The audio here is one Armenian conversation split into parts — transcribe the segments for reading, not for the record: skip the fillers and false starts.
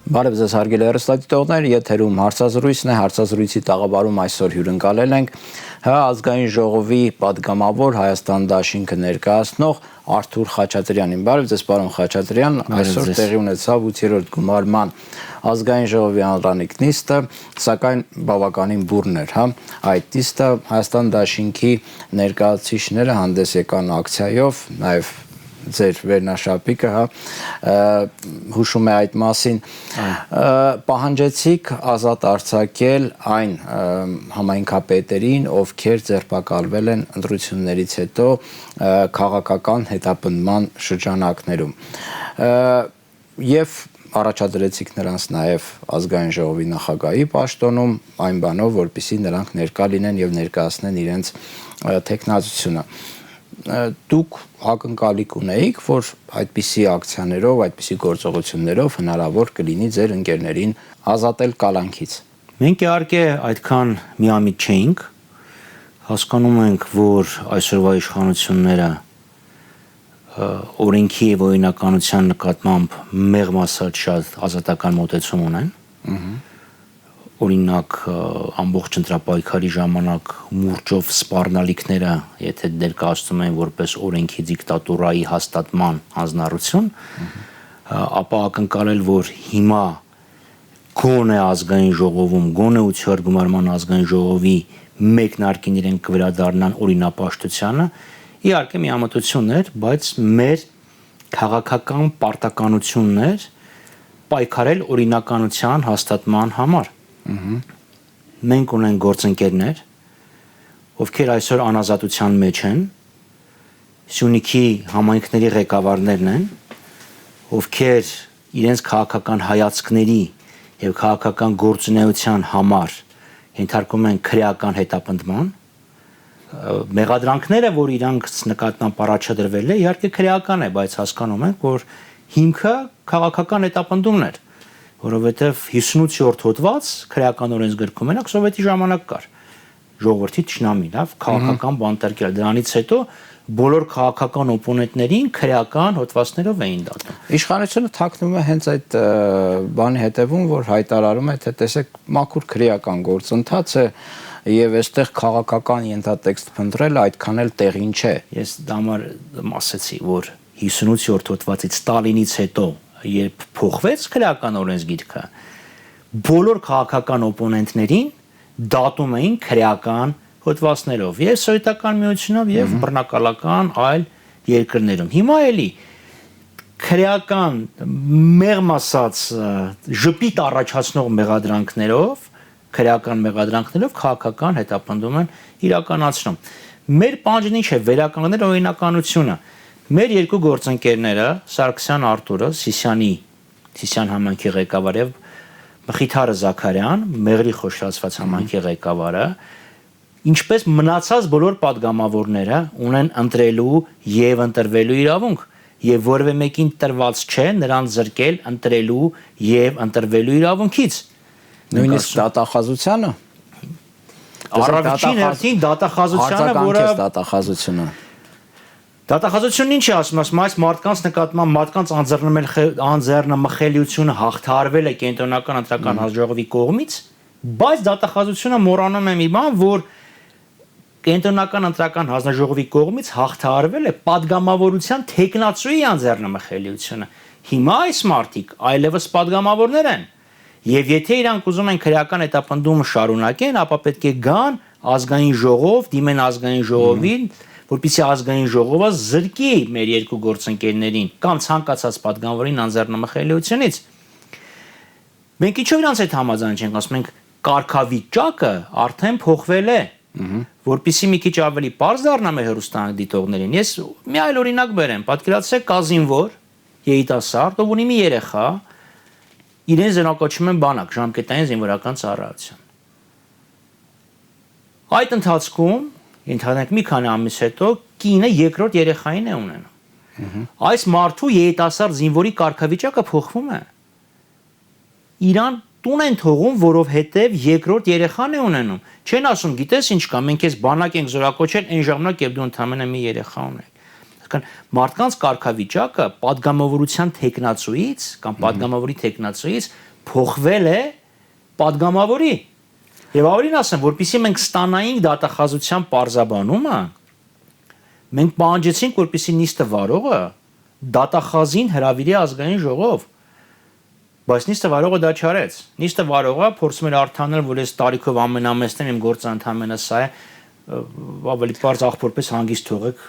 Բարև ձեզ հարգելի հեռուստադիտողներ, եթերում հարցազրույցն է, հարցազրույցի տաղավարում այսօր հյուրընկալել ենք ազգային ժողովի падգամավոր Հայաստան դաշինքը ներկայացնող Արթուր Խաչատրյանին։ Բարև ձեզ, պարոն Խաչատրյան, այսօր տեղի ունեցավ 8-րդ գումարման ազգային ժողովի անվանիկ նիստը, սակայն բավականին բուռն էր, այդ նիստը Հայաստան դաշինքի ներկայացուցիչները հանդես եկան ակցիայով, նաև ձեր վերնաշապիկը, հուշում է այդ մասին, պահանջեցիք ազատ արձակել այն համայնքապետերին, ովքեր ձերբակալվել են ընտրություններից հետո քաղաքական հետապնդման շրջանակներում, և առաջադրեցիք նրանց նաև ազգային ժողովի նախագահի պաշտոնում, այն բանով, որպեսզի նրանք ներկա լինեն և ներկայացնեն իրենց թեկնածությունը։ Դուք ակնկալիք ունեիք, որ այդպիսի ակցիաներով, այդպիսի գործողություններով հնարավոր կլինի ձեր ընկերներին ազատել կալանքից։ Մենք իհարկե այդքան միամիտ չէինք, հասկանում ենք, որ այսօրվա իշխանությունները օրենքի և օրինականության նկատմամբ մեղմ ասած շատ ազատական մոտեցում ունեն, օրինակ ամբողջ ընտրապայքարի ժամանակ մուրճով սպառնալիքները, եթե ներկայացնում են որպես օրենքի դիկտատուրայի հաստատման հանձնառություն, ապա ակնկալել, որ հիմա գոնե ազգային ժողովում, գոնե 8-րդ գումարման ազգային ժողովի մեկնարկին իրենք կվերադառնան օրինապաշտությանը, իհարկե միամտություն էր, բայց մեր քաղաքական պարտականությունն էր պայքարել օրինականության հաստատման համար։ Մենք ունենք գործընկերներ, ովքեր այսօր անազատության մեջ են, Սյունիքի համայնքների ղեկավարներն են, ովքեր իրենց քաղաքական հայացքների և քաղաքական գործունեության համար ենթարկում են քրեական հետապնդման, մեղադրանքները, որ իրանք նկատմամբ առաջադրվել է, իհարկե քրեական է, բայց հասկանում ենք, որ հիմքը քաղաքական հետապնդումն էր, որովհետև 58-րդ հոդված քրեական օրենսգրքում մենակ սովետի ժամանակ կար, ժողովրդի թշնամի, քաղաքական բանտարկել, դրանից հետո բոլոր քաղաքական օպոնենտներին քրեական հոդվածներով էին դատում։ Իշխանությունը թաքնվում է հենց այդ բանի հետևում, որ հայտարարում է, թե տեսեք, մաքուր քրեական գործընթաց է և այստեղ քաղաքական ենթատեքստ փնտրելը այդքան էլ տեղին չէ։ Ես դա համար ասեցի, որ 58-րդ հոդվածից Ստալինից հետո, երբ փոխվեց քրեական օրենսգիրքը, բոլոր քաղաքական օպոնենտներին դատում էին քրեական հոդվածներով, և սովետական միությունով, և բռնակալական այլ երկրներում։ Հիմա էլի քրեական մեղմ ասած ժպիտ առաջացնող մեղադրանքներով, քրեական մեղադրանքներով քաղաքական հետապնդում են իրականացնում։ Մեր պահանջն ինչ է, վերականգնել օրինականությունը։ Մեր երկու գործընկերները, Սարգսյան Արթուրը, Սիսիան համայնքի ղեկավար և Մխիթարը Զաքարյան, Մեղրի խոշորացված համայնքի ղեկավարը, ինչպես մնացած բոլոր падգամավորները ունեն ընտրելու և ընտրվելու իրավունք, և որևէ մեկին տրված չէ նրան զրկել ընտրելու և ընտրվելու իրավունքից։ Նույնիսկ դատախազությանը։ Առաջին հերթին դատախազությանը, որը Դատախազությունն ինչ է ասում, այս մարդկանց նկատմամբ մարդկանց անձեռնմխելիությունը հաղթահարվել է Կենտրոնական ընտրական հանձնաժողովի կողմից, բայց դատախազությունը մոռանում է մի բան, որ Կենտրոնական ընտրական հանձնաժողովի կողմից հաղթահարվել է падգամավորության թեկնածուի անձեռնմխելիությունը։ Հիմա այս մարդիկ այլևս падգամավորներ են, և եթե իրանք ուզում են քրեական հետապնդումը շարունակեն, ապա պետք է գան ազգային ժողով, դիմեն ազգային ժողովին, որպեսզի ազգային ժողովը զրկի մեր երկու գործընկերներին կամ ցանկացած падգամավորին անձեռնմխելիությունից։ Մենք ինչով իրանց հետ համաձայն չենք, ասում ենք կարգավիճակը արդեն փոխվել է, որպեսզի մի քիչ ավելի պարզ դառնա մեր հեռուստադիտողներին։ Ես մի այլ օրինակ բերեմ, պատկերացրեք կա զինվոր, երիտասարդ, ով ունի մի երեխա, իրեն զենակոչում են բանակ, ժամկետային զինվորական ծառայություն։ Այդ ընթացքում ընդհանրենք մի քանի ամիս հետո կինը երկրորդ երեխային է ունենում։ Այս մարդու երիտասարդ զինվորի կարգավիճակը փոխվում է։ Իրան տուն են թողում, որովհետև երկրորդ երեխան է ունենում։ Չեն ասում, գիտես ինչ կա, մենք ես բանակ ենք զորակոչել այն ժամանակ, երբ դու ընդամենը մի երեխա ունես։ Մարդկանց կարգավիճակը падգամավորության թեկնածուից կամ падգամավորի թեկնածուից փոխվել է падգամավորի։ Եվ ավելին ասեմ, որpիսի մենք ստանայինք դատախազության պարզաբանումը, մենք պահանջեցինք, որպիսի նիստը վարողը դատախազին հրավիրի ազգային ժողով, բայց նիստը վարողը դա չարեց։ Նիստը վարողը փորձում էր արտահանել, որ այս տարիքով ամենամեծն եմ, իմ գործը ընդհանրապես սա է, ավելի բարձ աղբորպես հանգիստ թողեք։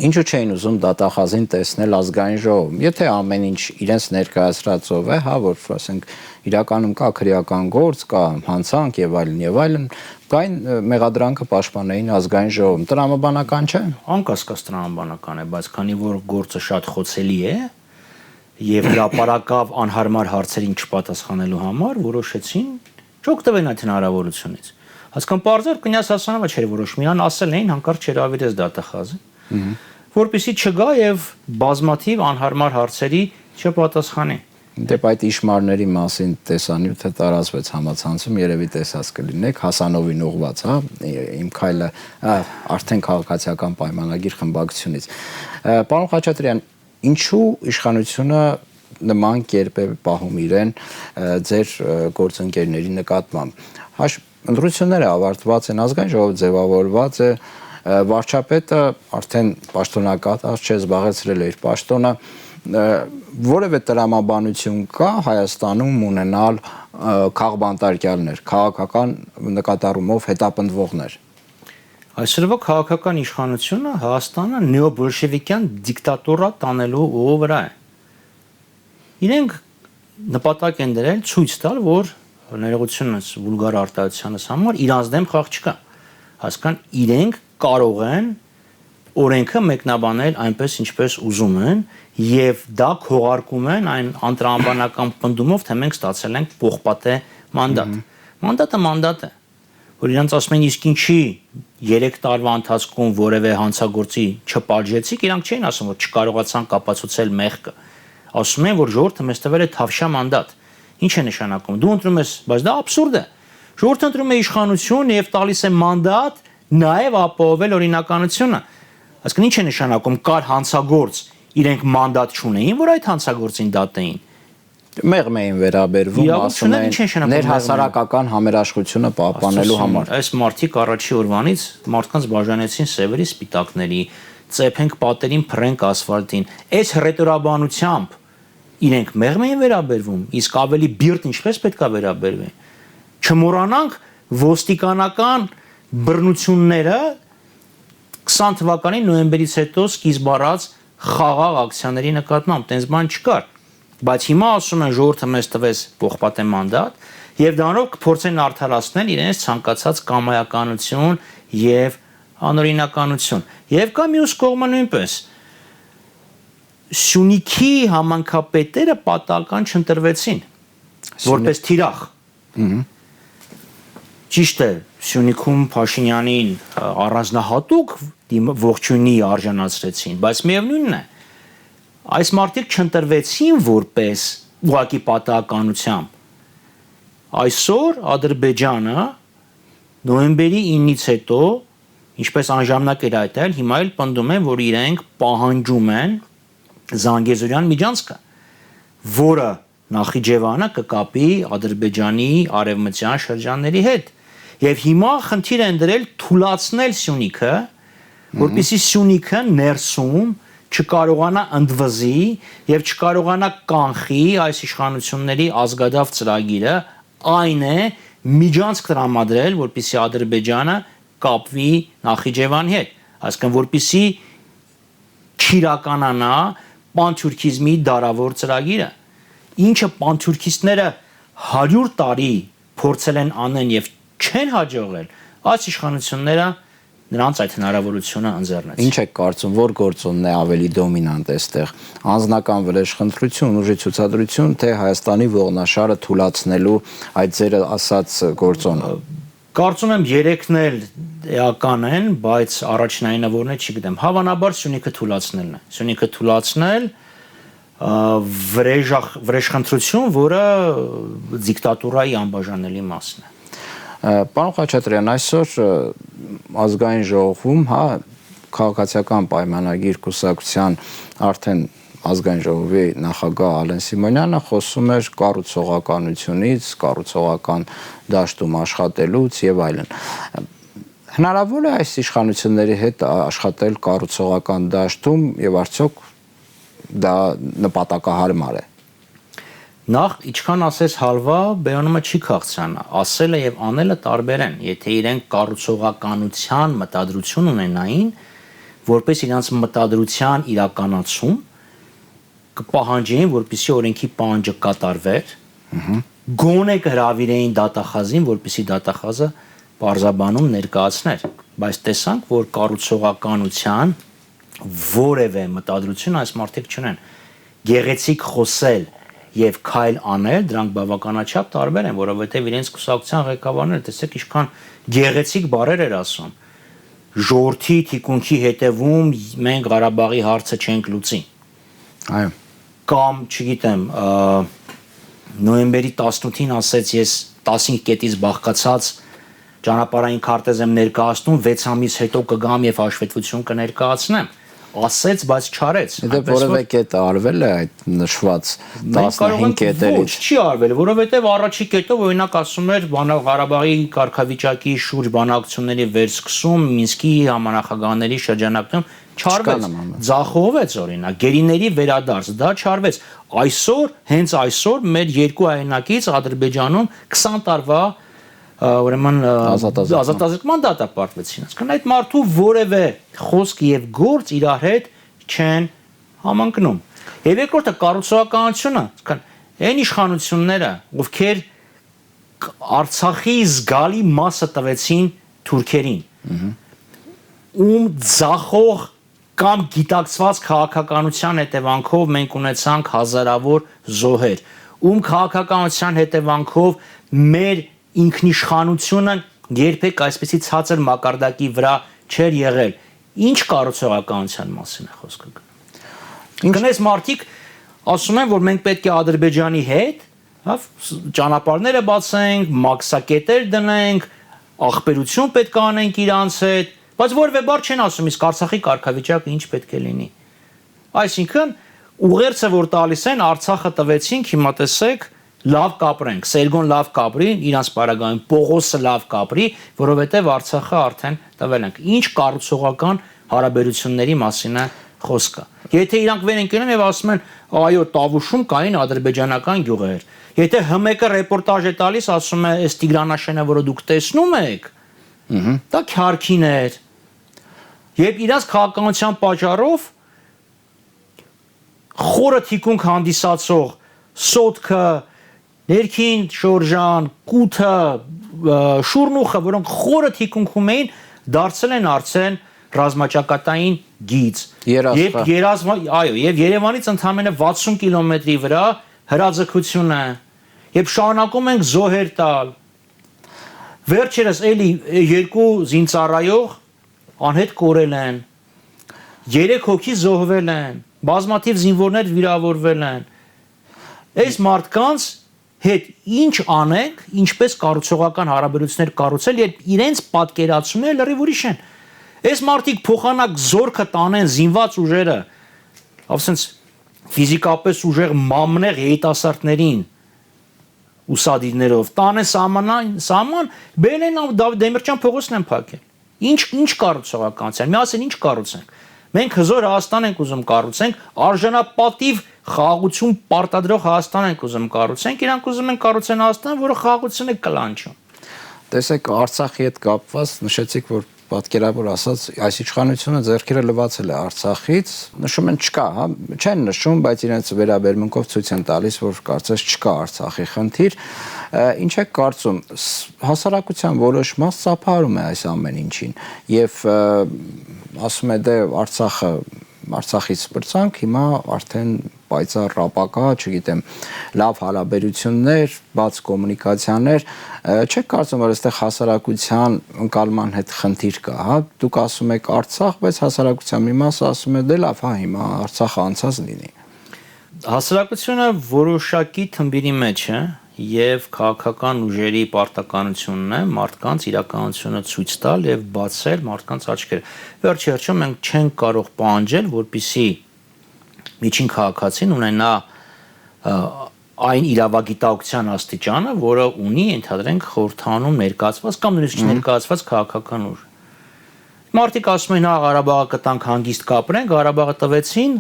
Ինչու չէին ուզում դատախազին տեսնել ազգային ժողովում։ Եթե ամեն ինչ իրենց ներկայացրածով է, հա, որ ասենք իրականում կա քրեական գործ, կա հանցանք եւ այլն, կային մեղադրանքը պաշտպանեին ազգային ժողովում։ Տրամաբանական չէ։ Անկասկած տրամաբանական է, բայց քանի որ գործը շատ խոցելի է եւ հրապարակավ անհարմար հարցերին չպատասխանելու համար որոշեցին չօգտվել այդ հնարավորությունից։ Հասկան բարձր կնյաս Հասանովը չէր որոշ միան ասել էին հանկարծ չհրավիրեց դատախազը, որպեսզի չգա եւ բազմաթիվ անհարմար հարցերի չպատասխանի։ Դեպ այդ իշմարների մասին տեսանյութը տարածվեց համացանցում, երևի տեսած կլինեք, Հասանովին ուղված, հա, իմ քայլը արդեն քաղաքացիական պայմանագիր խմբակցությունից։ Պարոն Խաչատրյան, ինչու իշխանությունը նման կերպ է պահում իրեն ձեր գործընկերների նկատմամբ։ Ընտրությունները ավարտված են, ազգային ժողով ձևավորված է, վարչապետը արդեն պաշտոնակատար չէ, զբաղեցրել է իր պաշտոնը, որևէ տրամաբանություն կա Հայաստանում ունենալ քաղբանտարկյալներ, քաղաքական նկատառումով հետապնդվողներ։ Այսօրվա քաղաքական իշխանությունը Հայաստանը նեոբոլշևիկյան դիկտատուրա տանելու վրա է։ Իրենք նպատակ են դրել ցույց տալ, որ ներողությունս վուլգար արտահայտությանս համար իրանց դեմ խաղ չկա։ Հասկան, իրենք կարող են օրենքը մեկնաբանել այնպես ինչպես ուզում են եւ դա քողարկում են այն անտրամաբանական պնդումով, թե մենք ստացել ենք պողպատե մանդատ։ Մանդատը որ իրանց ասում են իսկ ինչի 3 տարվա ընթացքում որևէ հանցագործի չպարժեցիք, իրանք չէին ասում որ չկարողացան կապացուցել մեղքը։ Ասում են որ ժողովուրդը մեզ տվել է թավշյա մանդատ։ Ինչ է նշանակում։ Դու ընտրում ես, բայց դա աբսուրդ է։ Ժողովուրդը ընտրում է իշխանություն եւ տալիս է մանդատ նաեւ ապահովել օրինականությունը։ Այսինքն ինչ է նշանակում կար հանցագործ, իրենք մանդատ չունեին, որ այդ հանցագործին դատեին։ Մեղմ էին վերաբերվում, ասում են ներհասարակական համերաշխությունը պահպանելու համար։ Այս մարդիկ առաջի օրվանից մարդկանց բաժանեցին սևերի սպիտակների, ծեփենք պատերին, փռենք ասֆալտին։ Այս հռետորաբանությամբ իրենք մեղմ էին վերաբերվում, իսկ ավելի բիրտ ինչպես պետքա վերաբերվեն։ Չմոռանանք ոստիկանական բռնությունները 20 թվականի նոյեմբերից հետո սկիզբ առած խաղաղ ակցիաների նկատմամբ, տենց բան չկար։ Բայց հիմա ասում են ժողովուրդը մեզ տվեց պողպատե մանդատ եւ դրանով կփորձեն արդարացնել իրենց ցանկացած կամայականություն եւ անօրինականություն։ Եվ կա մյուս կողմը նույնպես։ Սյունիքի համանքապետերը պատահական չընտրվեցին որպես թիրախ։ Ճիշտ է, Սյունիքում Փաշինյանին առանձնահատուկ ողջույնի արժանացրեցին, բայց միևնույնն է, այս մարդիկ չընտրվեցին որպես ուղղակի պատահականությամբ։ Այսօր Ադրբեջանը նոյեմբերի 9-ից հետո, ինչպես անժամանակ էր այդել, հիմա էլ պնդում են, որ իրենք պահանջում են Զանգեզուրյան միջանցքը, որը Նախիջևանը կկապի Ադրբեջանի արևմտյան շրջանների հետ։ Եվ հիմա խնդիր են դրել թուլացնել Սյունիքը, որպեսզի Սյունիքը ներսում չկարողանա ընդվզի եւ չկարողանա կանխի այս իշխանությունների ազգադավ ծրագիրը, այն է միջանցք տրամադրել, որպեսզի Ադրբեջանը կապվի Նախիջևանի հետ, այսինքն որպեսզի չիրականանա պանթյուրքիզմի դարավոր ծրագիրը, ինչը պանթյուրքիստները 100 տարի փորձել են անեն եւ չեն հաջողել, այս իշխանությունները նրանց այդ հնարավորությունը ընձեռնեցին։ Ինչ եք կարծում, որ գործոնն է ավելի դոմինանտ այստեղ, անձնական վրեժխնդրություն, ուժի ցուցադրություն, թե Հայաստանի ողնաշարը թուլացնելու այդ ձեր ասած գործոնը։ Կարծում եմ երեքն էլ էական են, բայց առաջնայինը որն է, չգիտեմ։ Հավանաբար Սյունիքը թուլացնելն է։ Սյունիքը թուլացնել վրեժխնդրություն, որը դիկտատուրայի անբաժանելի մասն է։ Պարոն Խաչատրյան, այսօր ազգային ժողովում, հա, քաղաքացիական պայմանագիր կուսակցության արդեն ազգային ժողովի նախագահ Ալեն Սիմոնյանը խոսում էր կառուցողականությունից, կառուցողական դաշտում աշխատելուց եւ այլն։ Հնարավոր է այս իշխանությունների հետ աշխատել կառուցողական դաշտում եւ արդյոք դա նպատակահարմար է։ Նախ ինչքան ասես հալվա, բերանումը չի քաղցրանա, ասելը եւ անելը տարբեր են։ Եթե իրենք կառուցողականության մտադրություն ունենային, որպես իրանց մտադրության իրականացում կպահանջեին, որպեսզի օրենքի պահանջը կատարվեր, գոնե կհրավիրեին դատախազին, որպեսզի դատախազը բարձաբանում ներկայացներ, բայց տեսանք, որ կառուցողականության որևէ մտադրություն այս մարդիկ չունեն։ Գեղեցիկ խոսել եւ քայլ անել դրանք բավականաչափ տարբեր են, որովհետեւ իրենց կուսակցության ղեկավարները տեսեք ինչքան գեղեցիկ բառեր էր ասում։ Ժողովրդի թիկունքի հետևում մենք Ղարաբաղի հարցը չենք լուծի։ Այո։ Կամ, չգիտեմ, նոյեմբերի 18-ին ասեց ես 15 կետից բաղկացած ճանապարհային քարտեզ եմ ներկայացնում, 6 ամիս հետո կգամ եւ հաշվետվություն կներկայացնեմ։ Ասեց, բայց չարեց։ Դա որևէ կետ արվել է այդ նշված 15 կետերից։ Չի արվել, որովհետեւ առաջի կետով օրինակ ասում էր Ղարաբաղի կարգավիճակի շուրջ բանակցությունների վերսկսում Մինսկի համանախագահների շրջանակում չարվեց, ձախողվեց օրինակ, գերիների վերադարձ, դա չարվեց։ Այսօր, հենց այսօր մեր երկու հայրենակից Ադրբեջանում 20 տարվա ուրեմն ազատազրկման դատապարտվեցին։ Այսինքն այդ մարդու որևէ խոսք եւ գործ իրար հետ չեն համընկնում։ Եվ երկրորդը կառուցողականությունը, այսինքն այն իշխանությունները, ովքեր Արցախի զգալի մասը տվեցին թուրքերին, ում ձախող կամ գիտակցված քաղաքականության հետևանքով մենք ունեցանք հազարավոր զոհեր, ում քաղաքականության հետևանքով մեր ինքնիշխանությունը երբեք այսպեսի ցածր մակարդակի վրա չէր եղել։ Ինչ կառուցողականության մասին է խոսքը գնում։ Գնես մարդիկ ասում են, որ մենք պետք է Ադրբեջանի հետ, հա, ճանապարհները բացենք, մաքսակետեր դնենք, ախպերություն պետք է անենք իրանց հետ, բայց որևէ բառ չեն ասում, իսկ Արցախի կարգավիճակը ինչ պետք է լինի։ Այսինքն ուղերձը որ տալիս են Արցախը տվեցինք, հիմա տեսեք լավ կապրենք, Սերգոն լավ կապրի, իրանց պարագայում Պողոսը լավ կապրի, որովհետև Արցախը արդեն տվել ենք։ Ինչ կառուցողական հարաբերությունների մասին է խոսքը։ Եթե իրանք վեր են կենում եւ ասում են, այո, Տավուշում կային ադրբեջանական գյուղեր։ Եթե ՀՄԿ ռեպորտաժ է տալիս, ասում է, այս Տիգրանաշենը, որը դուք տեսնում եք, դա քյարքին էր։ Եվ իրանց քաղաքականության պատճառով խորը թիկունք հանդիսացող սոտքը, ներքին շորժան, կութը, շուրնուխը, որոնք խորը թիկունքում էին, դարձել են արդեն ռազմաճակատային գիծ։ Եվ Երևանից ընդամենը 60 կիլոմետրի վրա հրաձգություն է։ Եվ շարունակում ենք զոհեր տալ։ Վերջերս էլի երկու զինծառայող անհետ կորել են։ 3 հոգի զոհվել են, բազմաթիվ զինվորներ վիրավորվել են։ Այս մարդկանց հետ ինչ անենք, ինչպես կառուցողական հարաբերություններ կառուցել, երբ իրենց պատկերացումները լրիվ ուրիշ են։ Այս մարդիկ փոխանակ զորքը տանեն զինված ուժերը, ասենց ֆիզիկապես ուժեղ մամնեղ երիտասարդներին ուսադիրներով տանեն սահման, բերեն Դեմիրճան փողոցն են փակել։ Ինչ կառուցողականության, միասին ինչ կառուցենք։ Մենք հզոր Հայաստան ենք ուզում կառուցենք, արժանապատիվ խաղաղություն պարտադրող Հայաստան ենք ուզում կառուցենք, իրանք ուզում են կառուցեն Հայաստան, որը խաղաղությունը կլանչում։ Տեսեք, Արցախի հետ կապված նշեցիք, որ պատկերավոր ասած, այս իշխանությունը ձեռքերը լվացել է Արցախից, նշում են չկա, հա, չեն նշում, բայց իրենց վերաբերմունքով ցույց են տալիս, որ կարծես չկա Արցախի խնդիր։ Ինչ եք կարծում, հասարակության որոշ մաս ծափահարում է այս ամեն ինչին եւ ասում է դե Արցախից բրցանք, հիմա արդեն պայծառ ապակա, չգիտեմ, լավ հարաբերություններ, բաց կոմունիկացիաներ, չեք կարծում, որ այստեղ հասարակության ընկալման հետ խնդիր կա, հա, դուք ասում եք Արցախ, բայց հասարակության մի մասը ասում է դե լավ, հա, հիմա Արցախը անցած լինի։ Հասարակությունը որոշակի թմբիրի մեջ է եւ քաղաքական ուժերի պարտականությունն է մարդկանց իրականությունը ցույց տալ եւ բացել մարդկանց աչքերը։ Վերջի հերթին մենք չենք կարող պահանջել, որպեսզի միջին քաղաքացին ունենա այն իրավագիտակցության աստիճանը, որը ունի ընդհանրենք խորհրդանում ներկայացված կամ նույնիսկ ներկայացված քաղաքական ուժ։ Մարդիկ ասում են, հա Ղարաբաղը կտանք հանգիստ կապրենք, Ղարաբաղը տվեցին,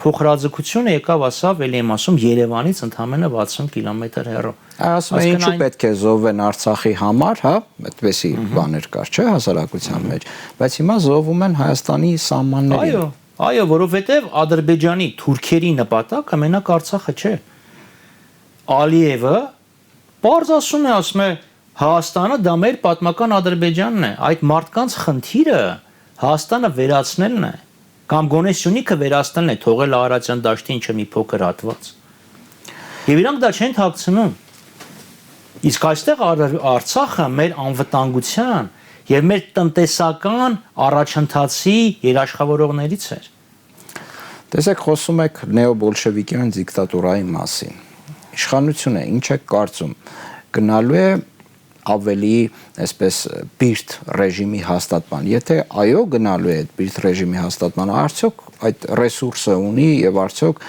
փոխհրաձգությունը եկավ ասավ, ելի եմ ասում Երևանից ընդամենը 60 կիլոմետր հեռու։ Ասում են ինչու պետք է զոհվեն Արցախի համար, հա, այդպեսի բաներ կար, չէ, հասարակության մեջ, բայց հիմա զոհվում են Հայաստանի սահմաններին։ Այո, որովհետև Ադրբեջանի թուրքերի նպատակը մենակ Արցախը չէ։ Ալիևը պարզ ասում է Հայաստանը դա մեր պատմական Ադրբեջանն է, այդ մարդկանց խնդիրը Հայաստանը վերացնելն է, կամ գոնե Սյունիքը վերացնելն է, թողել Արարատյան դաշտի ինչ-որ մի փոքր հատված։ Եվ իրանք դա չեն թաքցնում։ Իսկ այստեղ Արցախը մեր անվտանգության եւ մեր տնտեսական առաջընթացի երաշխավորողներից էր։ Տեսեք, խոսում եք նեոբոլշևիկյան դիկտատուրայի մասին։ Իշխանությունը ինչ է կարծում, գնալու է ավելի այսպես բիրտ ռեժիմի հաստատման։ Եթե այո գնալու է այդ բիրտ ռեժիմի հաստատմանը, արդյոք այդ ռեսուրսը ունի եւ արդյոք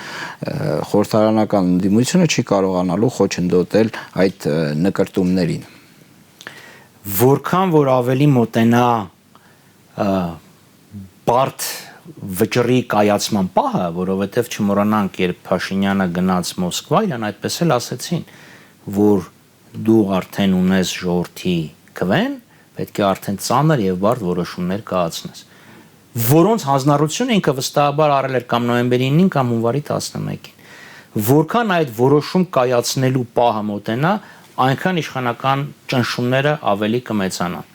խորհրդարանական ընդդիմությունը չի կարողանալու խոչընդոտել այդ նկրտումներին։ Որքան որ ավելի մոտենա բարդ վճռի կայացման պահը, որովհետև չմոռանանք, երբ Փաշինյանը գնաց Մոսկվա, իրան այդպես էլ ասեցին, որ դու արդեն ունես ժողովրդի քվեն, պետք է արդեն ծանր եւ բարդ որոշումներ կայացնես, որոնց հանձնառությունը ինքը վստահաբար արել էր կամ նոյեմբերի 9-ին կամ հունվարի 11-ին։ Որքան այդ որոշում կայացնելու պահը մոտենա, այնքան իշխանական ճնշումները ավելի կմեծանան։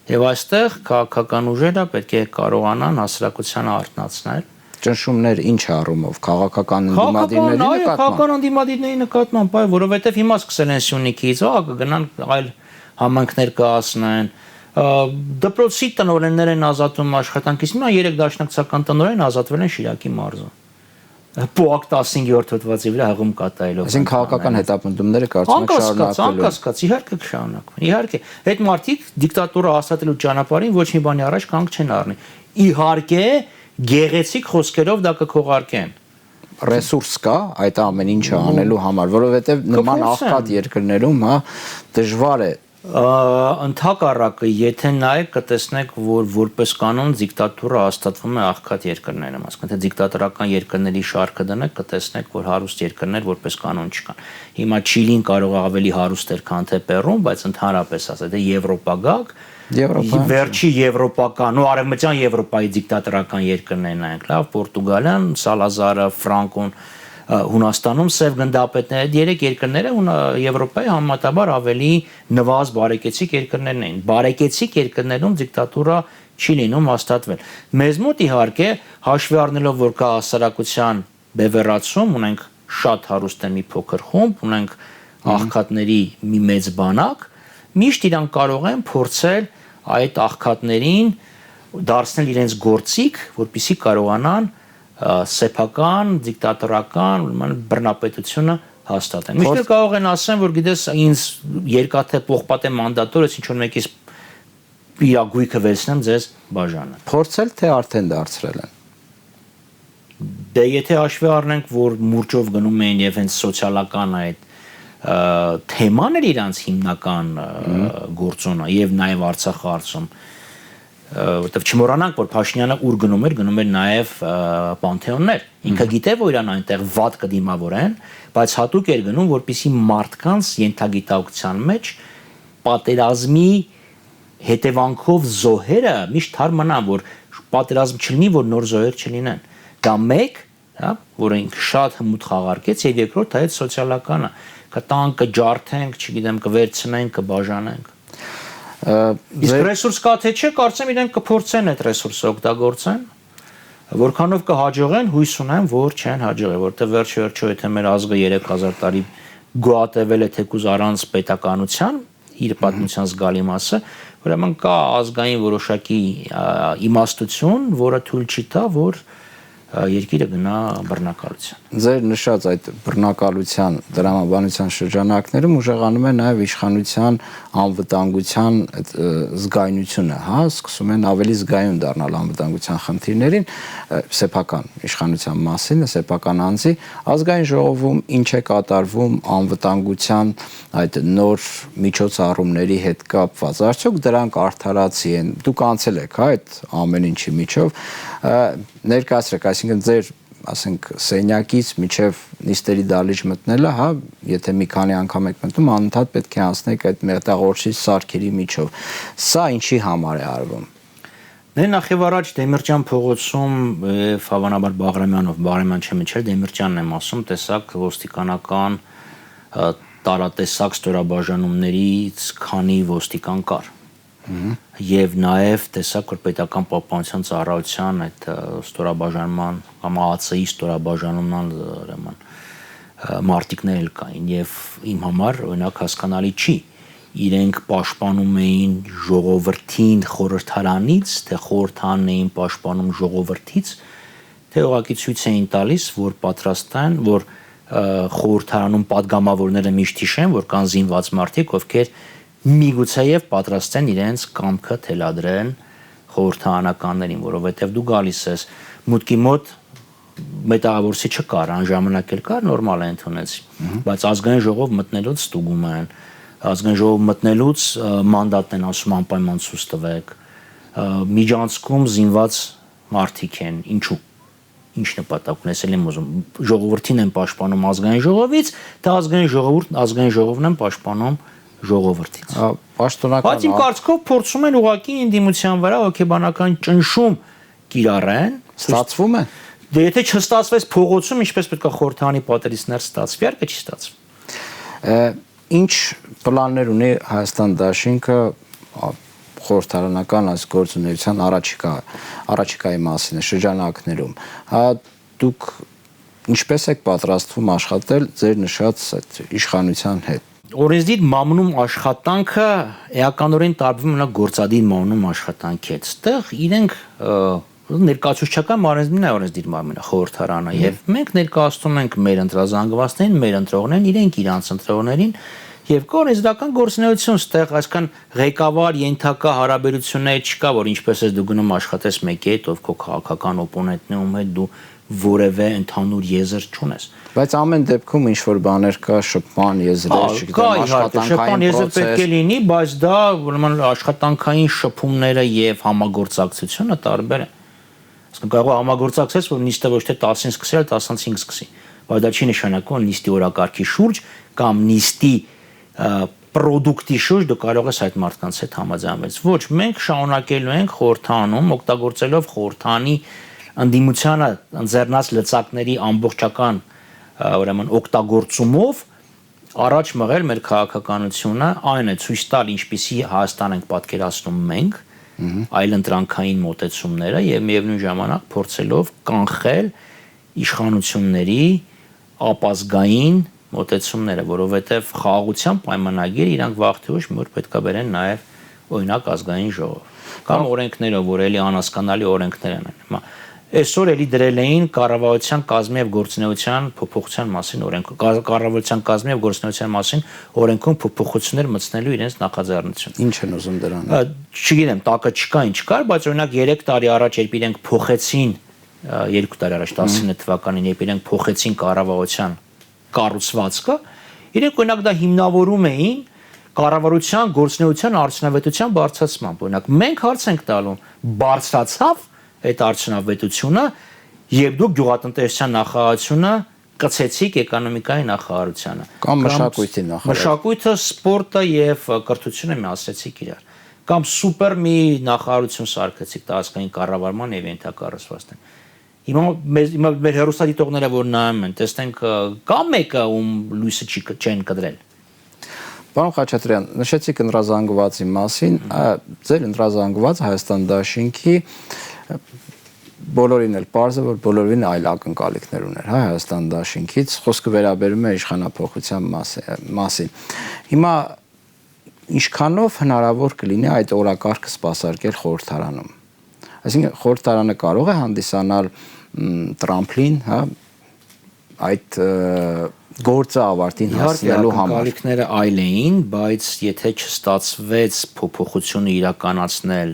Եվ այստեղ քաղաքական ուժերը պետք է կարողանան հասարակությանը արթնացնել։ Ճնշումներ ինչ առումով, քաղաքական ընդդիմադիրների նկատմամբ։ Քաղաքական ընդդիմադիրների նկատմամբ, այո, որովհետև հիմա սկսել են Սյունիքից, կգնան այլ համայնքներ կհասնեն։ Դպրոցի տնօրեններ են ազատում աշխատանքից, հիմա 3 դաշնակցական տնօրեն ազատվել են Շիրակի մարզում։ Պոակ 15-րդ հոդվածի վրա հղում կատարելով։ Այսինքն քաղաքական հետապնդումները կարծում եք շարունակվելու։ Անկասկած, իհարկե կշարունակվեն։ Իհարկե, այդ մարդիկ դիկտատուրա հաստատելու ճանապարհին ոչ մի բանի առաջ կանգ չեն առնի։ Իհարկե, գեղեցիկ խոսքերով դա կքողարկեն։ Ռեսուրս կա այդ ամեն ինչը անելու համար, որովհետև նման աղքատ երկրներում, հա, դժվար է Ընդհակառակը, եթե նայեք կտեսնեք, որ որպես կանոն դիկտատուրա հաստատվում է աղքատ երկրներում, ասենք թե դիկտատորական երկրների շարքը դնեք, կտեսնեք, որ հարուստ երկրներ որպես կանոն չկան։ Հիմա Չիլին կարող է ավելի հարուստ էր, քան թե Պերուն, բայց ընդհանրապես ասած, դե Եվրոպա գակ, վերջի եվրոպական, ու արևմտյան Եվրոպայի դիկտատորական երկրներն են, լավ, Պորտուգալիան, Սալազարը, Ֆրանկոն, Հունաստանում սև գնդապետները, այդ 3 երկրները Եվրոպայի համեմատաբար ավելի նվազ բարեկեցիկ երկրներն էին։ Բարեկեցիկ երկրներում դիկտատուրա չի լինում հաստատվել։ Մեզ մոտ իհարկե հաշվի առնելով, որ կա հասարակության բևեռացում, ունենք շատ հարուստ մի փոքր խումբ, ունենք աղքատների մի մեծ բանակ, միշտ իրանք կարող են փորձել այդ աղքատներին դարձնել իրենց գործիք, որպեսզի կարողանան սեփական, դիկտատորական բռնապետությունը հաստատեն։ Միշտ կարող են ասեն, որ գիտես, ինձ երկաթե պողպատե մանդատորից ինչ որ մեկից իրագույքը վերցնեմ ձեզ բաժանը։ Փորձել թե արդեն դարձրել են։ Դե եթե հաշվի առնենք, որ մուրճով գնում էին եւ հենց սոցիալական այդ թեման էր իրանց հիմնական գործոնը եւ նաեւ Արցախ հարցում, որտեվ չմոռանանք, որ Փաշինյանը ուր գնում էր նաև պանթեոններ։ Ինքը գիտե, որ իրան այնտեղ վատ կդիմավորեն, բայց հատուկ էր գնում, որպեսզի մարդկանց ենթագիտակցության մեջ պատերազմի հետևանքով զոհերը միշտ թարմանան, որ պատերազմ չլինի, որ նոր զոհեր չլինեն։ Դա մեկ, հա, որը ինքը շատ հմուտ խաղարկեց, եւ երկրորդը այդ սոցիալականը, կտանք, կջարդենք, չգիտեմ, կվերցնենք, կբաժանենք։ Իսկ ռեսուրս կա թե չէ, կարծեմ իրենք կփորձեն այդ ռեսուրսը օգտագործեն, որքանով կհաջողեն, հույս ունեմ, որ չեն հաջողի, որտեղ վերջ-վերջո եթե մեր ազգը 3000 տարի գոհատևել է թեկուզ առանց պետականության, իր պատմության զգալի մասը, ուրեմն կա ազգային որոշակի իմաստություն, որը թույլ չի տա, որ երկիրը գնա բռնակալության։ Ձեր նշած այդ բռնակալության դրամաբանության շրջանակներում ուժեղանում է նաև իշխանության անվտանգության այդ զգայունությունը, հա, սկսում են ավելի զգայուն դառնալ անվտանգության խնդիրներին, սեփական իշխանության մասին, սեփական անձի ազգային ժողովում ինչ է կատարվում անվտանգության այդ նոր միջոցառումների հետ կապված, արդյոք դրանք արդարացի են, դուք անցել եք, հա, այդ ամեն ինչի միջով, ներկայացրեք, այսինքն ձեր ասենք սենյակից միջև նիստերի դալիճ մտնելը, հա, եթե մի քանի անգամ եք մտնում, անընդհատ պետք է անցնեք այդ մեղտագործիչ սարքերի միջով։ Սա ինչի համար է արվում։ Նախ եւ առաջ Դեմիրճյան փողոցում եւ հավանաբար Բաղրամյան չէ միջել Դեմիրճյանն եմ ասում, տեսակ ոստիկանական տարատեսակ ստորաբաժանումներից քանի ոստիկան կար։ Եվ նաև տեսակ որ պետական պահպանության ծառայության այդ ստորաբաժանման կամ ԱԱՑ-ի ստորաբաժանումն ուրեմն մարտիկներ էլ կային եւ իմ համար օրինակ հասկանալի չի իրենք պաշտպանում էին ժողովրդին խորհրդարանից թե խորհրդանն էին պաշտպանում ժողովրդից թե ուղղակի ցույց էին տալիս որ պատրաստ են որ խորհրդարանում падգամավորները միշտ հիշեն որ կան զինված մարդիկ ովքեր միգուցեև պատրաստ են իրենց կամքը թելադրեն խորհրդարանականներին, որովհետև դու գալիս ես մուտքի մոտ մետաղավորցի չկար, այն ժամանակ էլ կար, նորմալ է ընդունեցի, բայց ազգային ժողով մտնելուց ստուգում են, ազգային ժողով մտնելուց մանդատն են ասում անպայման ցույց տվեք, միջանցքում զինված մարդիկ են, ինչու ինչ նպատակ ունես էլ եմ ուզում ժողովրդին են պաշտպանում ազգային ժողովից, թե ազգային ժողովն են պաշտպանում ժողովրդից։ Պաշտոնական Բայց իմ կարծիքով փորձում են ուղղակի ինդիմության վրա հոգեբանական ճնշում կիրառեն, ստացվում է։ Դե եթե չստացվեց փողոցում, ինչպես պետք է խորհրդանի պատերից ներս ստացվի, արկա չի ստացվի։ Ինչ պլաններ ունի Հայաստան դաշինքը խորհրդարանական այս գործունեության առաջիկայի մասին շրջանակներում։ Դուք ինչպես եք պատրաստվում աշխատել ձեր նշած այդ իշխանության հետ։ Օրենսդիր մամնում աշխատանքը էականորեն տարբերվում է գործադիր մամնում աշխատանքի հետ։ Այդտեղ իրենք ներկայացուցչական մարզումն է օրենսդիր մարմինը խորհրդարանը եւ մենք ներկայացնում ենք մեր ընտրազանգվածներին, մեր ընտրողներին, իրենք իրանց ընտրողներին եւ կորեզդական գործունեություն ստեղ այսքան ղեկավար ենթակա հարաբերություններ չկա որ ինչպես ես դու գնում աշխատես մեկի հետ ով քո քաղաքական օպոնենտն է ում հետ դու որևէ ընդհանուր եզր չունես բայց ամեն դեպքում ինչ որ բաներ կա շփման եզրեր չգիտեմ աշխատանքային եզր պետք է լինի բայց դա ուրեմն աշխատանքային շփումները եւ համագործակցությունը տարբեր են ասենք կարող է համագործակցես որ նիստը ոչ թե 10-ին սկսի այլ 15 սկսի բայց դա չի նշանակում որ նիստի օրակարգի շուրջ կամ նիստի պրոդուկտի շուրջ դու կարող ես այդ մարդկանց հետ համաձայնվել ոչ մենք շարունակելու ենք խորհրդանում օգտագործելով խորհրդանի ընդդիմությանը ընձեռնած լծակների ամբողջական ուրեմն օգտագործումով առաջ մղել մեր քաղաքականությունը այն է ցույց տալ ինչպիսի Հայաստան ենք պատկերացնում մենք այլ ընտրանքային մոտեցումները եւ միևնույն ժամանակ փորձելով կանխել իշխանությունների ապազգային մոտեցումները որովհետեւ խաղաղության պայմանագիր իրանք վաղ-թե ուշ մոր պետքա բերեն նաեւ օրինակ ազգային ժողով կամ օրենքներով որ էլի անհասկանալի օրենքներ են հիմա Այսօր էլի դրել էին կառավարության կազմի եւ գործունեության փոփոխության մասին օրենք կառավարության կազմի եւ գործունեության մասին օրենքում փոփոխություններ մտցնելու իրենց նախաձեռնություն։ Ինչ են ուզում դրան։ Չգիտեմ, տակը չկա, ինչ կար, բայց օրինակ 3 տարի առաջ երբ իրենք փոխեցին 2 տարի առաջ 19 թվականին երբ իրենք փոխեցին կառավարության կառուցվածքը, իրենք օրինակ դա հիմնավորում էին կառավարության գործունեության արդյունավետության բարձրացմամբ։ Օրինակ մենք հարց ենք տալու բարձրացավ այդ արդյունավետությունը եւ դուք գյուղատնտեսության նախարարությունը կցեցիք էկոնոմիկայի նախարարությանը կամ մշակույթի նախարարությունը մշակույթը սպորտը եւ կրթությունը միացրեցիք իրար կամ սուպեր մի նախարարություն սարքեցիք տարածքային կառավարման եւ ենթակառուցվածքին հիմա մեր հերոստատիտողները որ նայում են տեսնենք կա մեկը ում լույսը չեն կդրել Պարոն Խաչատրյան, նշեցիք ընտրազանգվածի մասին, ձեր ընտրազանգված Հայաստան դաշինքի բոլորին էլ պարզ է, որ բոլորին այլ ակնկալիքներ ուներ, հա, Հայաստան դաշինքից, խոսքը վերաբերում է իշխանափոխության մասին։ Հիմա ինչքանով հնարավոր կլինի այդ օրակարգը սպասարկել խորհրդարանում։ Այսինքն խորհրդարանը կարող է հանդիսանալ Տրամփլին, հա, այդ գործը ավարտին հասնելու համար։ Գալիքները այլ էին, բայց եթե չստացվեց փոփոխությունը իրականացնել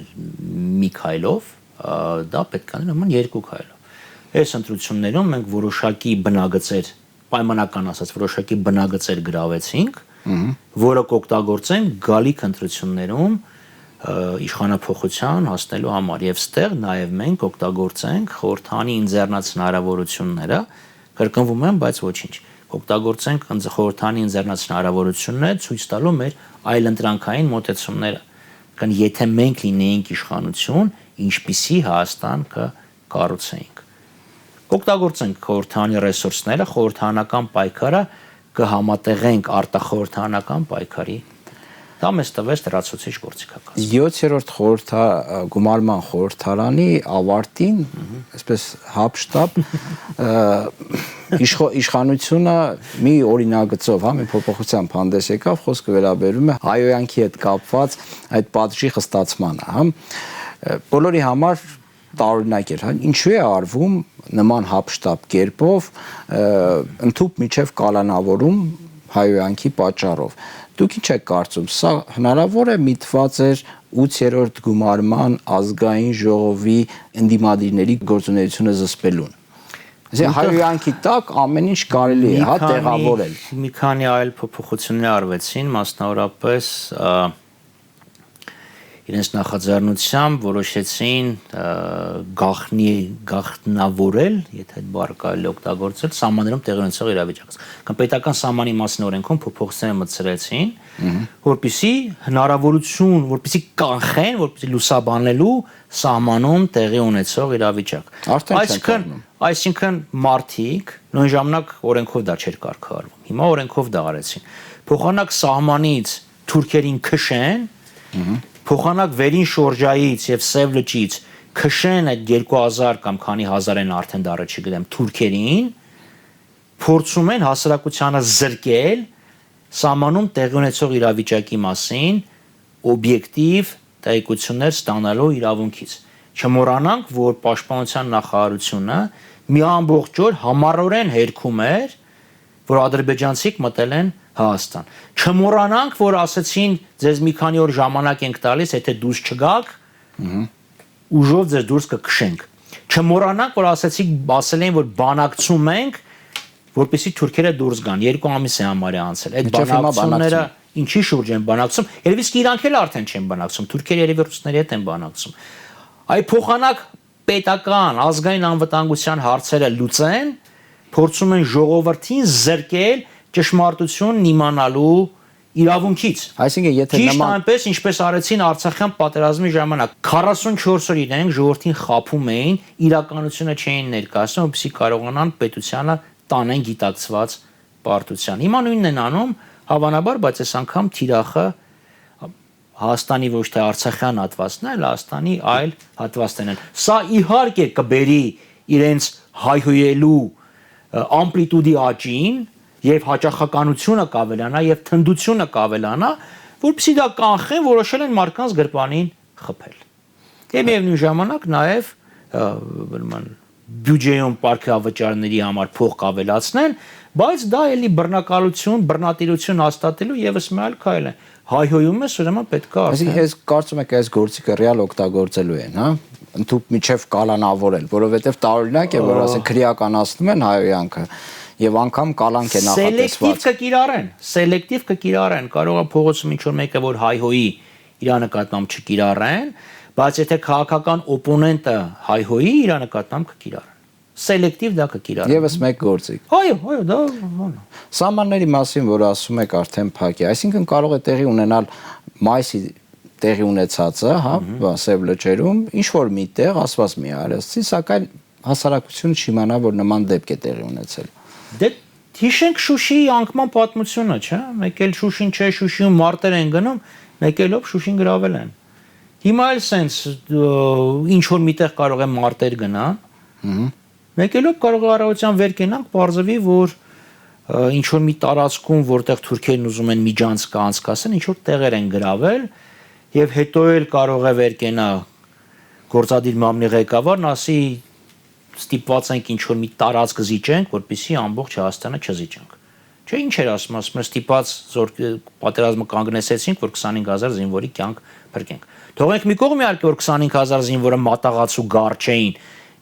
մի քայլով, դա պետք է նման երկու քայլով։ Այս ընտրություններում մենք որոշակի բնագծեր, պայմանական ասած, որոշակի բնագծեր գրավեցինք, որը կօգտագործենք գալիք ընտրություններում իշխանափոխության հասնելու համար եւ ստեղ նաեւ մենք օգտագործենք խորհրդանի ինձեռնած հնարավորությունները, կրկնվում եմ, բայց ոչինչ։ Օգտագործենք խորհրդանի ինձեռնած հնարավորությունները ցույց տալու մեր այլընտրանքային մոտեցումները։ Կան եթե մենք լինեինք իշխանություն, ինչպիսի Հայաստան կկառուցեինք։ Օգտագործենք խորհրդանի ռեսուրսները, խորհրդանական պայքարը կհամատեղենք արտախորհրդանական պայքարի։ Դա մեզ տվեց լրացուցիչ գործիքական։ 7-րդ գումարման խորհրդարանի ավարտին, այսպես հապշտապ իշխանությունը մի օրինագծով, հա, մի փոփոխությամբ հանդես եկավ, խոսքը վերաբերում է հայոյանքի հետ կապված այդ պատժի խստացմանը, հա։ Բոլորի համար տարօրինակ էր, հա, ինչու է արվում նման հապշտապ կերպով ընդհուպ միջև կալանավորում հայոյանքի պատճառով։ Դուք ինչ եք կարծում, սա հնարավոր է միտված էր 8-րդ գումարման ազգային ժողովի ընդդիմադիրների գործունեությունը զսպելուն։ Այսինքն հայոյանքի տակ ամեն ինչ կարելի է, հա, տեղավորել։ Մի քանի այլ փոփոխություններ արվեցին, մասնավորապես իրենց նախաձեռնությամբ որոշեցին գաղտնավորել, եթե այդ բառը կարելի օգտագործել, սահմաններում տեղի ունեցող իրավիճակը։ Կամ պետական սահմանի մասին օրենքում փոփոխություններ մտցրեցին, որպեսզի հնարավորություն, որպեսզի կանխեն, որպեսզի լուսաբանելու սահմանում տեղի ունեցող իրավիճակ։ Այսինքն մարդիկ նույն ժամանակ օրենքով դա չէր կարգավորվում։ Հիմա օրենքով դա արեցին։ Փոխանակ սահմանից թուրքերին քշեն, փոխանակ վերին շորժայից եւ Սև լճից քշեն այդ 2000 կամ քանի հազար են արդեն դառը չգիտեմ թուրքերին, փորձում են հասարակությանը զրկել սահմանում տեղի ունեցող իրավիճակի մասին օբյեկտիվ տեղեկություններ ստանալու իրավունքից։ Չմոռանանք, որ պաշտպանության նախարարությունը մի ամբողջ օր համառորեն հերքում էր, որ ադրբեջանցիք մտել են Հայաստան։ Չմոռանանք, որ ասացին ձեզ մի քանի օր ժամանակ ենք տալիս, եթե դուրս չգաք, ուժով ձեզ դուրս կքշենք։ Չմոռանանք, որ ասել էին, որ բանակցում ենք, որպեսզի թուրքերը դուրս գան։ 2 ամիս է համարյա անցել։ Այդ բանակցությունները ինչի շուրջ են բանակցում։ Երևի իսկ իրանք էլ արդեն չեն բանակցում։ Թուրքերը երևի ռուսների հետ են բանակցում։ Այ փոխանակ պետական ազգային անվտանգության հարցերը լուծեն, փորձում են ժողովրդին զրկել ճշմարտությունն իմանալու իրավունքից։ Այսինքն եթե ճիշտ այնպես ինչպես արեցին Արցախյան պատերազմի ժամանակ 44 օր իրենք ժողովրդին խափում էին, իրականությունը չէին ներկայացնում, որպեսզի կարողանան պետությանը տանեն գիտակցված պարտության։ Հիմա նույնն են անում, հավանաբար, բայց այս անգամ թիրախը Հայաստանի ոչ թե Արցախյան հատվածն է, այլ Հայաստանի այլ հատվածներն են։ Սա իհարկե կբերի իրենց հայհոյելու ամպլիտուդի աճին եւ հաճախականությունը կավելանա եւ թնդությունը կավելանա, որովհետեւ դա կանխեն որոշել են մարկանց գրպանին խփել։ Եվ միևնույն ժամանակ նաեւ բյուջեում պարգևավճարների համար փող կավելացնեն, բայց դա էլի բռնակալություն, բռնատիրություն հաստատելու եւս մի այլ քայլ է։ Հայհոյում է, ուրեմն պետք է ասել։ Այսինքն ես կարծում եմ, այս գործիքը ռեալ օգտագործելու են, հա, ընդհանուր միջև կալանավորել, որովհետեւ տարօրինակ է, որ ասեն քրեականացնում են հայոյանքը եւ անգամ կալանք է նախատեսված։ Սելեկտիվ կկիրառեն, կարող է փողոցում ինչ որ մեկը որ հայհոյի իր նկատմամբ չկիրառեն, բայց եթե քաղաքական օպոնենտը հայհոյի իր նկատմամբ կկիրառեն։ Սելեկտիվ դա կկիրառեն։ Եվս մեկ գործիք։ Այո, դա Սահմանների մասին, որ ասում եք արդեն փակ է, այսինքն կարող է տեղի ունենալ մայիսի տեղի ունեցածը, հա, Սև լճերում, ինչ որ միտեղ ասված մի արեցի, սակայն հասարակությունը չիմանա, որ նման դեպք է տեղի ունեցել։ Դե հիշենք Շուշիի անկման պատմությունը, չէ՞։ Մեկ էլ Շուշին չէ, Շուշիում մարտեր են գնում, մեկ էլով Շուշին գրավել են։ Հիմա էլ սենց ինչ որ միտեղ կարող է մարտեր գնան։ Մեկ էլով կարող է առավոտյան վեր կենանք, բարձվի, որ ինչ որ մի տարածքում, որտեղ թուրքերն ուզում են միջանցք անցկացնեն, ինչ որ տեղեր են գրավել, եւ հետո էլ կարող է վեր կենա գործադիր մամլի ղեկավարն ասի ստիպված ենք ինչ որ մի տարածք զիջենք, որպեսզի ամբողջ Հայաստանը չզիջենք։ Չէ, ինչ էր ասում, ստիպված պատերազմը կանգնեցինք, որ 25000 զինվորի կյանք փրկենք։ Թողենք մի կողմ իհարկե, որ 25000 զինվորը մատաղացու գար չէին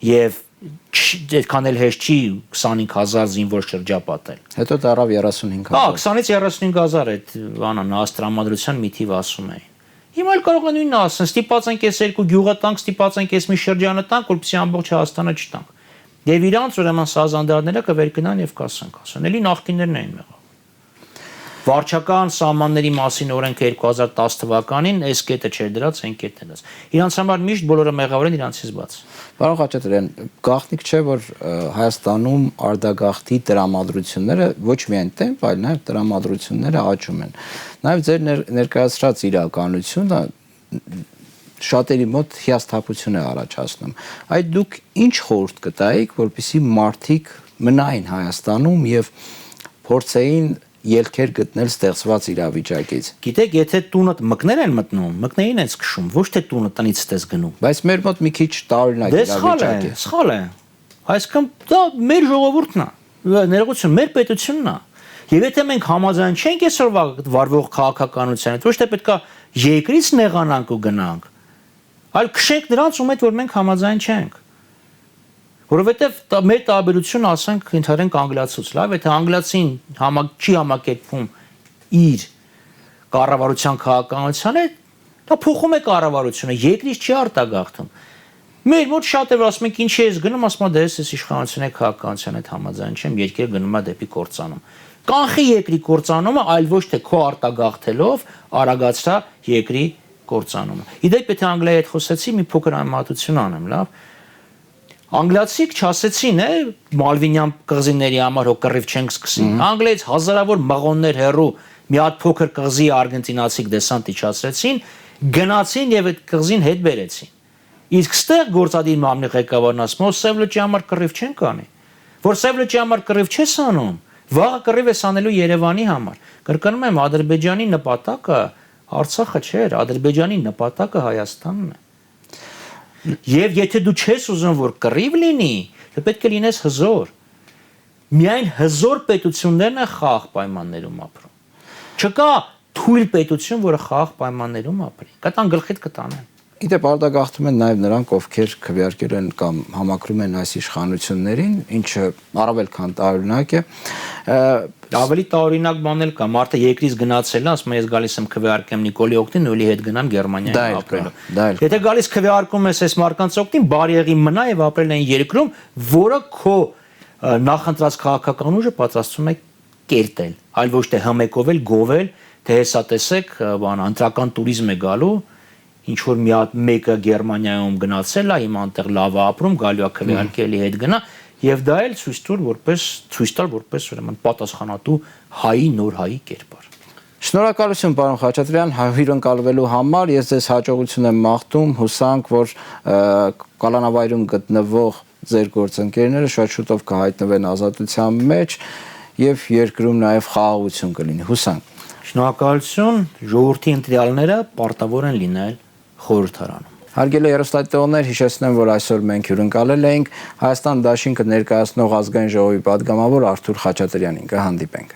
եւ այդքան էլ հեշտ չի 25000 զինվոր շրջապատել։ Հետո դարավ 35000։ Հա, 20-ից 35000 այդ բանան հաստրամադրության մի թիվ ասում էին։ Հիմա էլ կարող են նույնն ասեն, ստիպած ենք այս երկու գյուղը տանք, ստիպած ենք այս մի շրջանը տանք, որպեսզի ամբողջ Հայաստանը չտանք։ Եվ իրանց ուրեմն սազանդարները կվերկնան եւ կասեն, էլի նախկիններն էին եղել։ Վարչական սահմանների մասին օրենքը 2010 թվականին այս կետը չէր դրած, այն կետն է դրած։ Իրանց համար միշտ բոլորը մեղավոր են իրանցից բաց։ Պարոն Խաչատրյան, գաղտնիք չէ, որ Հայաստանում արտագաղթի տրամադրությունները ոչ միայն տեմպ, այլ նաև տրամադրությունները աճում են։ Նաև ձեր ներկայացրած իրականությունը շատերի մոտ հիասթափություն է առաջացնում։ Այդ դուք ինչ խորհուրդ կտայիք, որպեսզի մարդիկ մնային Հայաստանում եւ փորձեին ելքեր գտնել ստեղծված իրավիճակից։ Գիտեք, եթե տունը մկներ են մտնում, մկներին են սկշում, ոչ թե տունը տնից ստես գնում։ Բայց մեր մոտ մի քիչ տարօրինակ իրավիճակ է։ Սխալ է։ Այսինքն դա մեր ժողովուրդն է, ներողություն, մեր պետությունն է։ Եվ եթե մենք համաձայն չենք այսօրվա վարվող քաղաքականության հետ, ոչ թե պետքա երկրից նեղանանք ու գնանք, այլ քշենք նրանց ում հետ, որ մենք համաձայն չենք։ Որովհետև մեր տարբերությունը, ասենք, ընդհանրենք անգլիացուց, լավ, եթե անգլիացին չի համակերպվում իր կառավարության քաղաքականությանը, դա փոխում է կառավարությունը, երկրից չի արտագաղթում։ Մեր մոտ շատ է որ ասում ենք ինչի ես գնում, ասում եմ դե ես իշխանության հետ քաղաքականության հետ համաձայն չեմ, երկիրը գնում է դեպի կործանում։ Կանխի երկրի կործանումը, այլ ոչ թե քո արտագաղթելով արագացրա երկրի կործանումը։ Իդեպ եթե Անգլիայի հետ խոսեցի, մի փոքր անմատություն անեմ, լավ։ Անգլիացիք չասեցին, Մալվինյան կղզիների համար հո կռիվ չենք սկսի։ Անգլիայից հազարավոր մղոններ հեռու մի հատ փոքր կղզի արգենտինացիք դեսանտ իջացրեցին, գնացին եւ այդ կղզին հետ բերեցին։ Իսկ ստեղ գործադիր մամլի ղեկավարն ասում է, Սև լճի համար կռիվ չենք անի։ Որ Սև լճի համար կռիվ չես անում, վաղը կռիվ ես անելու Երևանի համար։ Կրկնում եմ, Ադրբեջանի նպատակը Արցախը չէր, Ադրբեջանի նպատակը Հայաստանն է։ Եվ եթե դու չես ուզում որ կռիվ լինի, դու պետք է լինես հզոր։ Միայն հզոր պետություններն է խաղաղ պայմաններում ապրում։ Չկա թույլ պետություն, որը խաղաղ պայմաններում ապրի։ Կտան գլխիդ կտանեն։ Իդեպ արտագաղթում են նաև նրանք, ովքեր քվեարկել են կամ համակրում են այս իշխանություններին, ինչը առավել քան տարօրինակ է։ Ավելի տարօրինակ բան էլ կա, մարդը երկրից գնացել է, ասում է ես գալիս եմ քվեարկեմ Նիկոլի օգտին, նույնի հետ գնամ Գերմանիայում ապրելու։ Եթե գալիս քվեարկում ես այս մարկանց օգտին, բարիեղի մնա եւ ապրել են երկրում, որը քո նախընտրած քաղաքական ուժը պատրաստվում է կերտել, այլ ոչ թե հմեկով էլ գովել, թե հեսա տեսեք, բան ընտրական տուրիզմ է գալու, ինչ որ մի հատ մեկը Գերմանիայում գնացել է, հիմա այնտեղ լավ է ապրում, գալու է քվեարկելի հետ գնա, եւ դա էլ ցույց տալ որպես ուրեմն պատասխանատու հայի նոր հայի կերպար։ Շնորհակալություն պարոն Խաչատրյան, հյուրընկալվելու համար ես ձեզ հաջողություն եմ մաղթում, հուսանք, որ կալանավայրում գտնվող ձեր գործընկերները շատ շուտով կհայտնվեն ազատության մեջ եւ երկրում նաեւ խաղաղություն կլինի, հուսանք։ Շնորհակալություն, ժողովրդի ընտրյալները պարտավոր են լինել խորհրդարանում։ Հարգելի հեռուստադիտողներ, հիշեցնեմ, որ այսօր մենք հյուրընկալել էինք Հայաստան դաշինքը ներկայացնող ազգային ժողովի պատգամավոր Արթուր Խաչատրյանին, կհանդիպենք։